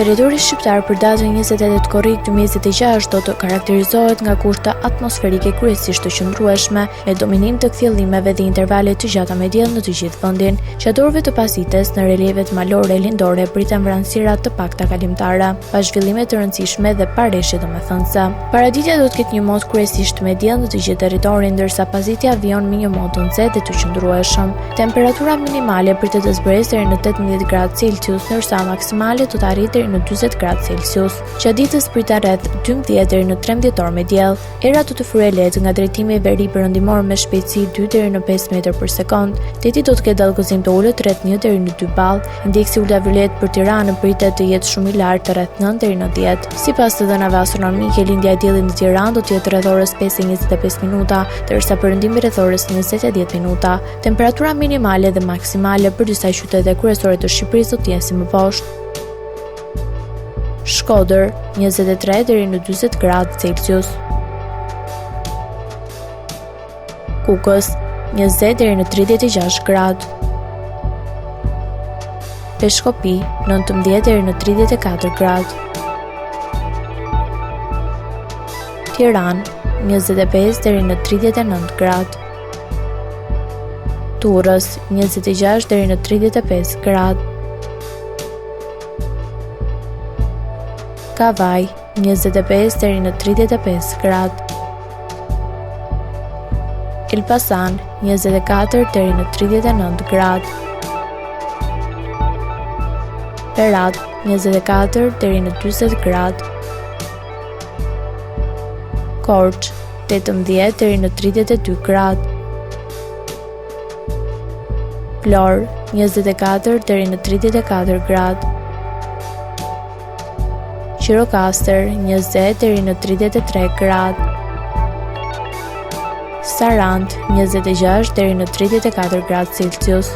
Territori shqiptar për datën 28 korrik 2026 do të karakterizohet nga kushte atmosferike kryesisht të qëndrueshme, me dominim të kthjellimeve dhe intervale të gjata me diell në të gjithë vendin. Qatorëve të pasites në relievet malore e lindore priten vranësira të pakta kalimtare, pa zhvillime të rëndësishme dhe pa rreshje domethënëse. Paraditja do të ketë një mod kryesisht me diell në të gjithë territorin, ndërsa pasitja vijon me një mod të nxehtë dhe të qëndrueshëm. Temperatura minimale pritet të zbresë deri në 18 gradë Celsius, ndërsa maksimale do të arrijë deri në 40 gradë Celsius. Gjatë ditës pritet rreth 12 deri në 13 orë me diell. Era do të fryejë lehtë nga drejtimi i veri perëndimor me shpejtësi 2 deri në 5 metër për sekond. Deti do të ketë dallgëzim të ulët rreth 1 deri në 2 ball. Indeksi ultraviolet për Tiranën pritet të jetë shumë i lartë rreth 9 deri në 10. Sipas të dhënave astronomike, lindja e diellit në Tiranë do të jetë rreth orës 5:25 minuta, ndërsa perëndimi rreth orës 20:10 minuta. Temperatura minimale dhe maksimale për disa qytete kryesore të Shqipërisë do të jenë si më poshtë. Shkodër 23 deri në 40 gradë Celsius. Kukës 20 deri në 36 gradë. Peshkopi 19 deri në 34 gradë. Tiranë 25 deri në 39 gradë. Durrës 26 deri në 35 gradë. Kavaj 25 deri në 35 gradë. Elbasan 24 deri në 39 gradë. Berat 24 deri në 40 gradë. Korçë 18 deri në 32 gradë. Vlorë 24 deri në 34 gradë. Gjirokastër 20 deri në 33 gradë. Sarandë 26 deri në 34 gradë Celsius.